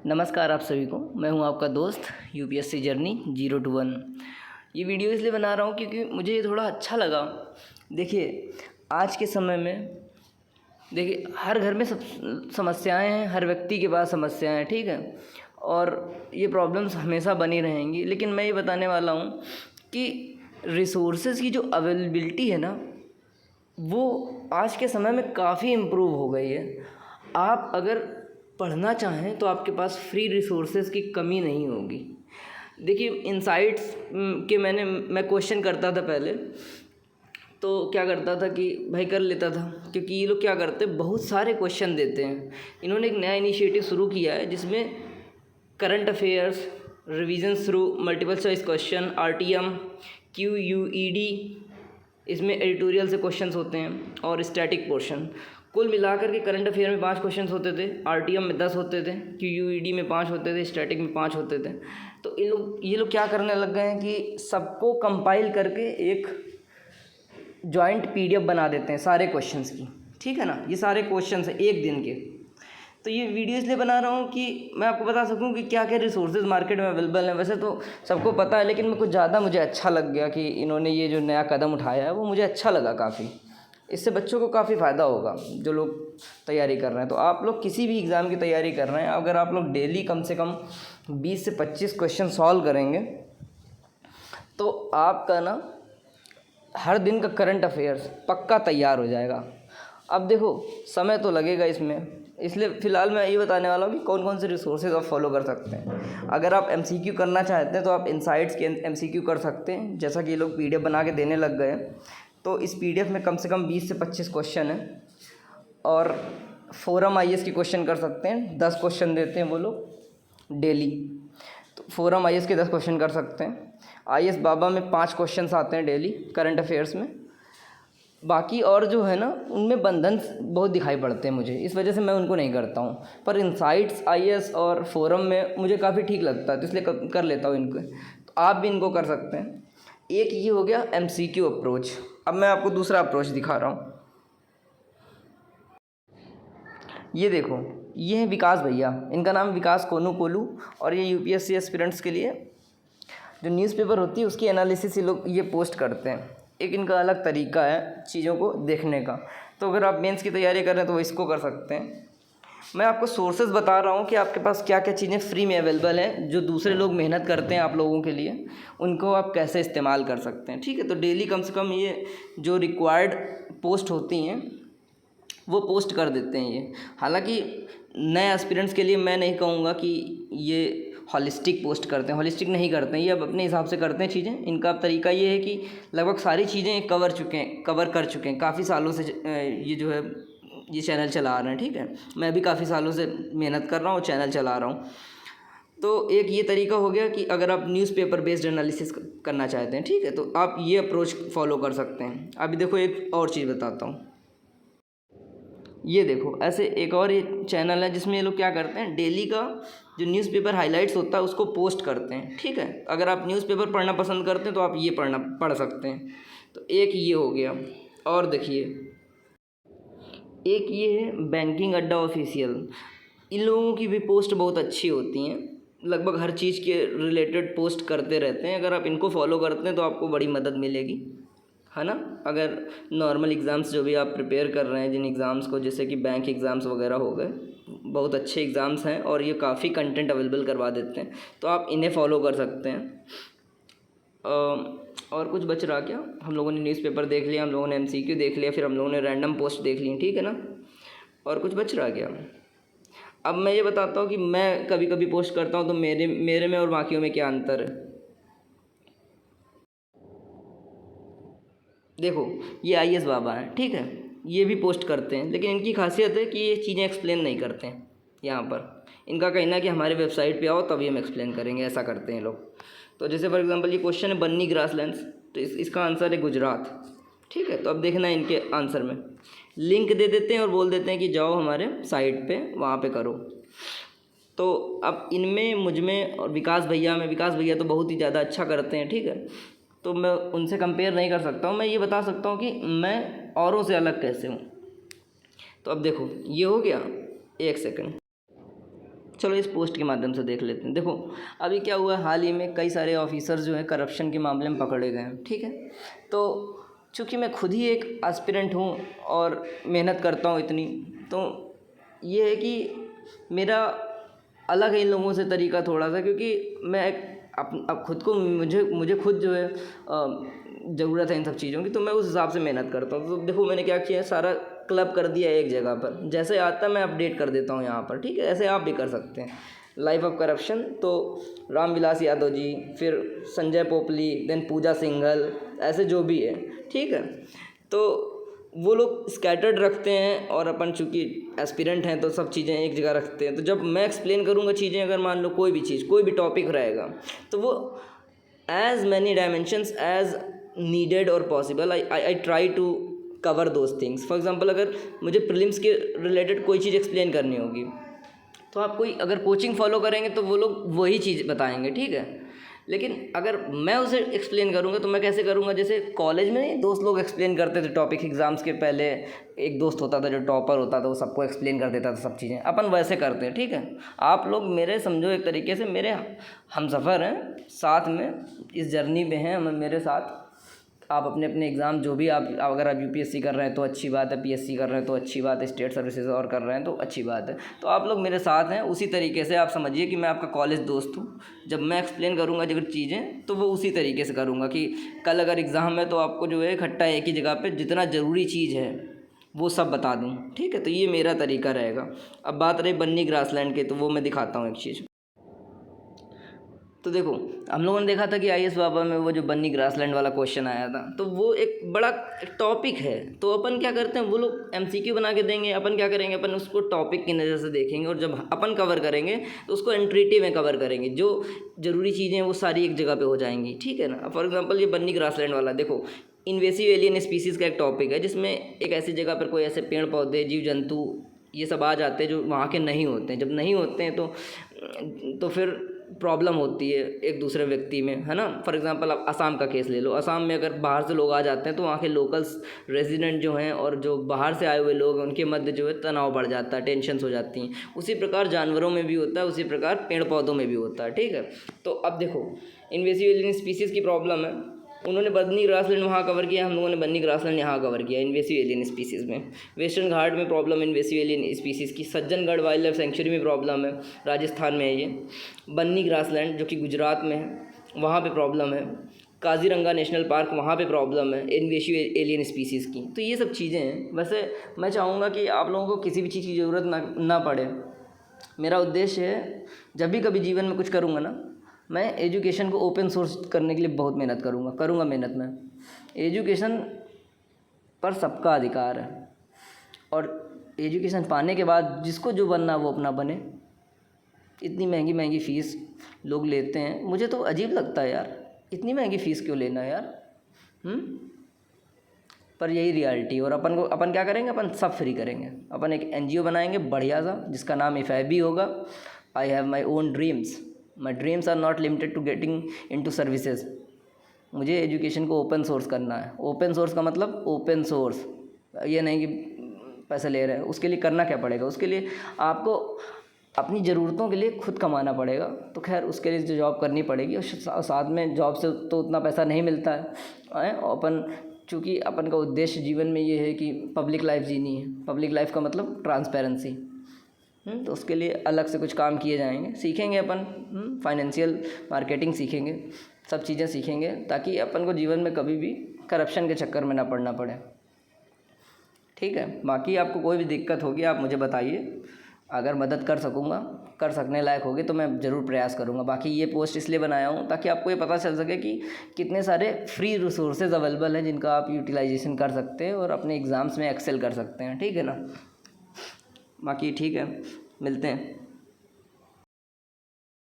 नमस्कार आप सभी को। मैं हूं आपका दोस्त यूपीएससी जर्नी 0 to 1। ये वीडियो इसलिए बना रहा हूं क्योंकि मुझे ये थोड़ा अच्छा लगा। देखिए आज के समय में देखिए हर घर में सब समस्याएं हैं, हर व्यक्ति के पास समस्याएं हैं, ठीक है। और ये प्रॉब्लम्स हमेशा बनी रहेंगी, लेकिन मैं ये बताने वाला हूं कि रिसोर्सेज की जो अवेलेबिलिटी है ना, वो आज के समय में काफ़ी इम्प्रूव हो गई है। आप अगर पढ़ना चाहें तो आपके पास फ्री रिसोर्सेज की कमी नहीं होगी। देखिए इनसाइट्स के मैं क्वेश्चन करता था पहले, तो क्या करता था कि भाई कर लेता था, क्योंकि ये लोग क्या करते हैं, बहुत सारे क्वेश्चन देते हैं। इन्होंने एक नया इनिशिएटिव शुरू किया है जिसमें current affairs, revision through multiple choice question, RTM, QUED, इसमें एडिटोरियल से क्वेश्चंस होते हैं और स्टैटिक पोर्शन। कुल मिलाकर के करंट अफेयर में 5 क्वेश्चंस होते थे, आरटीएम में 10 होते थे, क्यूयूईडी में 5 होते थे, स्टैटिक में 5 होते थे। तो ये लोग क्या करने लग गए हैं कि सबको कंपाइल करके एक जॉइंट पीडीएफ बना देते हैं सारे क्वेश्चंस की, ठीक है ना। ये सारे क्वेश्चंस हैं एक दिन के। तो ये वीडियो इसलिए बना रहा हूँ कि मैं आपको बता सकूँ कि क्या क्या रिसोर्सेज मार्केट में अवेलेबल हैं। वैसे तो सबको पता है, लेकिन मुझे अच्छा लग गया कि इन्होंने ये जो नया कदम उठाया है वो मुझे अच्छा लगा काफ़ी। इससे बच्चों को काफ़ी फ़ायदा होगा जो लोग तैयारी कर रहे हैं। तो आप लोग किसी भी एग्ज़ाम की तैयारी कर रहे हैं, अगर आप लोग डेली कम से कम 20 से 25 क्वेश्चन सॉल्व करेंगे तो आपका ना हर दिन का करंट अफेयर्स पक्का तैयार हो जाएगा। अब देखो समय तो लगेगा इसमें, इसलिए फ़िलहाल मैं ये बताने वाला हूँ कि कौन कौन से रिसोर्सेज आप फॉलो कर सकते हैं। अगर आप एमसीक्यू करना चाहते हैं तो आप इनसाइट्स के एमसीक्यू कर सकते हैं, जैसा कि ये लोग पीडीएफ बना के देने लग गए हैं। तो इस पीडीएफ में कम से कम 20 से 25 क्वेश्चन हैं। और फोरम आईएएस के क्वेश्चन कर सकते हैं, 10 क्वेश्चन देते हैं वो लोग डेली। तो फोरम आईएएस के 10 क्वेश्चन कर सकते हैं। आईएएस बाबा में 5 क्वेश्चन आते हैं डेली करंट अफेयर्स में। बाकी और जो है ना, उनमें बंधन बहुत दिखाई पड़ते हैं मुझे, इस वजह से मैं उनको नहीं करता हूँ। पर इनसाइट्स, आईएएस और फोरम में मुझे काफ़ी ठीक लगता है, तो इसलिए कर लेता हूँ इनको। तो आप भी इनको कर सकते हैं। एक ये हो गया एमसीक्यू अप्रोच। अब मैं आपको दूसरा अप्रोच दिखा रहा हूँ। ये देखो, ये है विकास भैया, इनका नाम विकास कोनू, और ये यूपीएससी एस्पिरेंट्स के लिए जो न्यूज़पेपर होती है उसकी एनालिसिस ये लोग ये पोस्ट करते हैं। एक इनका अलग तरीका है चीज़ों को देखने का। तो अगर आप मेंस की तैयारी कर रहे हैं तो वो इसको कर सकते हैं। मैं आपको सोर्सेज बता रहा हूँ कि आपके पास क्या क्या चीज़ें फ्री में अवेलेबल हैं, जो दूसरे लोग मेहनत करते हैं आप लोगों के लिए, उनको आप कैसे इस्तेमाल कर सकते हैं, ठीक है। तो डेली कम से कम ये जो रिक्वायर्ड पोस्ट होती हैं वो पोस्ट कर देते हैं ये। हालांकि नए एस्पिरेंट्स के लिए मैं नहीं कहूँगा कि ये हॉलिस्टिक पोस्ट करते हैं, हॉलिस्टिक नहीं करते हैं, ये अब अपने हिसाब से करते हैं चीज़ें। इनका तरीका ये है कि लगभग सारी चीज़ें कवर कर चुके हैं काफ़ी सालों से। ये जो है ये चैनल चला रहे हैं, ठीक है। मैं भी काफ़ी सालों से मेहनत कर रहा हूँ, चैनल चला रहा हूँ। तो एक ये तरीका हो गया कि अगर आप न्यूज़पेपर बेस्ड एनालिसिस करना चाहते हैं, ठीक है, तो आप ये अप्रोच फॉलो कर सकते हैं। अभी देखो एक और चीज़ बताता हूँ। ये देखो, ऐसे एक और ये चैनल है जिसमें ये लोग क्या करते हैं, डेली का जो न्यूज़पेपर हाइलाइट्स होता है उसको पोस्ट करते हैं, ठीक है। अगर आप न्यूज़पेपर पढ़ना पसंद करते हैं तो आप ये पढ़ सकते हैं। तो एक ये हो गया। और देखिए एक ये है बैंकिंग अड्डा ऑफिशियल। इन लोगों की भी पोस्ट बहुत अच्छी होती हैं, लगभग हर चीज़ के रिलेटेड पोस्ट करते रहते हैं। अगर आप इनको फॉलो करते हैं तो आपको बड़ी मदद मिलेगी, है ना। अगर नॉर्मल एग्ज़ाम्स जो भी आप प्रिपेयर कर रहे हैं, जिन एग्ज़ाम्स को, जैसे कि बैंक एग्ज़ाम्स वगैरह हो गए, बहुत अच्छे एग्ज़ाम्स हैं और ये काफ़ी कंटेंट अवेलेबल करवा देते हैं, तो आप इन्हें फॉलो कर सकते हैं। और कुछ बच रहा क्या, हम लोगों ने न्यूज़पेपर देख लिया, हम लोगों ने एमसीक्यू देख लिया, फिर हम लोगों ने रैंडम पोस्ट देख ली, ठीक है ना। और कुछ बच रहा क्या। अब मैं ये बताता हूँ कि मैं कभी कभी पोस्ट करता हूँ तो मेरे में और बाकियों में क्या अंतर है। देखो ये आईएएस बाबा हैं, ठीक है, ये भी पोस्ट करते हैं, लेकिन इनकी खासियत है कि ये चीज़ें एक्सप्लेन नहीं करते हैं। यहाँ पर इनका कहना है कि हमारे वेबसाइट पे आओ तभी हम एक्सप्लेन करेंगे, ऐसा करते हैं लोग। तो जैसे फॉर एग्जांपल ये क्वेश्चन है बन्नी ग्रासलैंड्स, तो इसका आंसर है गुजरात, ठीक है। तो अब देखना है इनके आंसर में लिंक दे देते हैं और बोल देते हैं कि जाओ हमारे साइट पर, वहाँ पर करो। तो अब इनमें, मुझ में और विकास भैया तो बहुत ही ज़्यादा अच्छा करते हैं, ठीक है। तो मैं उनसे कंपेयर नहीं कर सकता हूँ, मैं ये बता सकता हूँ कि मैं औरों से अलग कैसे हूँ। तो अब देखो ये हो गया, एक सेकंड, चलो इस पोस्ट के माध्यम से देख लेते हैं। देखो अभी क्या हुआ, हाल ही में कई सारे ऑफिसर्स जो है करप्शन के मामले में पकड़े गए हैं, ठीक है। तो चूँकि मैं खुद ही एक एस्पिरेंट हूँ और मेहनत करता हूँ इतनी, तो ये है कि मेरा अलग है इन लोगों से तरीका थोड़ा सा, क्योंकि मैं एक अब खुद को मुझे खुद जो है ज़रूरत है इन सब चीज़ों की, तो मैं उस हिसाब से मेहनत करता हूँ। तो देखो मैंने क्या किया है, सारा क्लब कर दिया है एक जगह पर, जैसे आता है मैं अपडेट कर देता हूँ यहाँ पर, ठीक है। ऐसे आप भी कर सकते हैं। लाइफ ऑफ करप्शन, तो रामविलास यादव जी, फिर संजय पोपली, देन पूजा सिंघल, ऐसे जो भी है, ठीक है। तो वो लोग स्कैटर्ड रखते हैं और अपन चूँकि एस्पिरेंट हैं तो सब चीज़ें एक जगह रखते हैं। तो जब मैं एक्सप्लेन करूँगा चीज़ें, अगर मान लो कोई भी चीज़, कोई भी टॉपिक रहेगा, तो वो as many dimensions as needed और possible I try to cover those things. For example अगर मुझे प्रीलिम्स के रिलेटेड कोई चीज़ एक्सप्लेन करनी होगी, तो आप कोई अगर कोचिंग फॉलो करेंगे तो वो लोग वही चीज़ बताएंगे, ठीक है। लेकिन अगर मैं उसे एक्सप्लेन करूँगा तो मैं कैसे करूँगा, जैसे कॉलेज में दोस्त लोग एक्सप्लेन करते थे टॉपिक, एग्ज़ाम्स के पहले एक दोस्त होता था जो टॉपर होता था, वो सबको एक्सप्लेन कर देता था सब चीज़ें, अपन वैसे करते हैं, ठीक है। आप लोग मेरे समझो एक तरीके से मेरे हमसफ़र हैं, साथ में इस जर्नी में हैं, मेरे साथ। आप अपने अपने एग्ज़ाम जो भी आप अगर आप यूपीएससी कर रहे हैं तो अच्छी बात है, पीएससी कर रहे हैं तो अच्छी बात है, स्टेट सर्विसेज और कर रहे हैं तो अच्छी बात है। तो आप लोग मेरे साथ हैं, उसी तरीके से आप समझिए कि मैं आपका कॉलेज दोस्त हूँ। जब मैं एक्सप्लेन करूँगा अगर चीज़ें, तो वो उसी तरीके से करूँगा कि कल अगर एग्ज़ाम है तो आपको जो है इकट्ठा एक ही जगह पर जितना ज़रूरी चीज़ है वो सब बता दूँ, ठीक है। तो ये मेरा तरीका रहेगा। अब बात रही बन्नी ग्रासलैंड के, तो वो मैं दिखाता हूँ एक चीज़। तो देखो हम लोगों ने देखा था कि आईएएस बाबा में वो जो बन्नी ग्रासलैंड वाला क्वेश्चन आया था, तो वो एक बड़ा टॉपिक है। तो अपन क्या करते हैं, वो लोग एमसीक्यू बना के देंगे, अपन क्या करेंगे, अपन उसको टॉपिक की नज़र से देखेंगे, और जब अपन कवर करेंगे तो उसको एंट्रीटिव में कवर करेंगे। जो ज़रूरी चीज़ें हैं वो सारी एक जगह पर हो जाएंगी, ठीक है ना। फॉर एग्ज़ाम्पल ये बन्नी ग्रासलैंड वाला देखो, इन्वेसिव एलियन स्पीसीज़ का एक टॉपिक है, जिसमें एक ऐसी जगह पर कोई ऐसे पेड़ पौधे, जीव जंतु ये सब आ जाते हैं जो वहाँ के नहीं होते हैं। जब नहीं होते हैं तो फिर प्रॉब्लम होती है एक दूसरे व्यक्ति में, है ना। फॉर एग्जांपल आप असम का केस ले लो। असम में अगर बाहर से लोग आ जाते हैं तो वहाँ के लोकल्स रेजिडेंट जो हैं और जो बाहर से आए हुए लोग हैं, उनके मध्य जो है तनाव बढ़ जाता है, टेंशन्स हो जाती हैं। उसी प्रकार जानवरों में भी होता है, उसी प्रकार पेड़ पौधों में भी होता है, ठीक है। तो अब देखो इन्वेसिव एलियन स्पीसीज़ की प्रॉब्लम है, उन्होंने बन्नी ग्रासलैंड वहाँ कवर किया, हम लोगों ने बन्नी ग्रासलैंड यहाँ कवर किया इन्वेसिव एलियन स्पीसीज़ में। वेस्टर्न घाट में प्रॉब्लम इन्वेसिव एलियन स्पीसीज़ की। सज्जनगढ़ वाइल्ड लाइफ सेंचुरी में प्रॉब्लम है, राजस्थान में है ये। बन्नी ग्रासलैंड जो कि गुजरात में है, वहाँ पे प्रॉब्लम है। काजीरंगा नेशनल पार्क, वहाँ पे प्रॉब्लम है इन्वेसिव एलियन स्पीसीज़ की। तो ये सब चीज़ें हैं। वैसे मैं चाहूँगा कि आप लोगों को किसी भी चीज़ की ज़रूरत ना पड़े। मेरा उद्देश्य है जब भी कभी जीवन में कुछ करूँगा ना, मैं एजुकेशन को ओपन सोर्स करने के लिए बहुत मेहनत करूँगा मेहनत में। एजुकेशन पर सबका अधिकार है, और एजुकेशन पाने के बाद जिसको जो बनना वो अपना बने। इतनी महंगी महंगी फ़ीस लोग लेते हैं, मुझे तो अजीब लगता है यार, इतनी महंगी फ़ीस क्यों लेना है यार। पर यही रियलिटी। और अपन क्या करेंगे, अपन सब फ्री करेंगे। अपन एक एनजीओ बनाएंगे बढ़िया सा, जिसका नाम IFAB होगा। I have my own dreams, my dreams are not limited to getting into services. मुझे एजुकेशन को ओपन सोर्स करना है। ओपन सोर्स का मतलब ओपन सोर्स, ये नहीं कि पैसे ले रहे हैं। उसके लिए करना क्या पड़ेगा, उसके लिए आपको अपनी ज़रूरतों के लिए खुद कमाना पड़ेगा। तो खैर उसके लिए जो जॉब करनी पड़ेगी, और साथ में जॉब से तो उतना पैसा नहीं मिलता है। अपन चूँकि अपन का उद्देश्य जीवन में ये है कि पब्लिक लाइफ जीनी है। पब्लिक लाइफ का मतलब ट्रांसपेरेंसी। तो उसके लिए अलग से कुछ काम किए जाएंगे, सीखेंगे अपन, फाइनेंशियल मार्केटिंग सीखेंगे, सब चीज़ें सीखेंगे, ताकि अपन को जीवन में कभी भी करप्शन के चक्कर में ना पड़ना पड़े, ठीक है। बाकी आपको कोई भी दिक्कत होगी आप मुझे बताइए, अगर मदद कर सकने लायक होगी तो मैं ज़रूर प्रयास करूँगा। बाकी ये पोस्ट इसलिए बनाया हूँ ताकि आपको ये पता चल सके कि कितने सारे फ्री रिसोर्सेज अवेलेबल हैं जिनका आप यूटिलाइजेशन कर सकते हैं और अपने एग्ज़ाम्स में एक्सेल कर सकते हैं, ठीक है ना। बाकी ठीक है, मिलते हैं।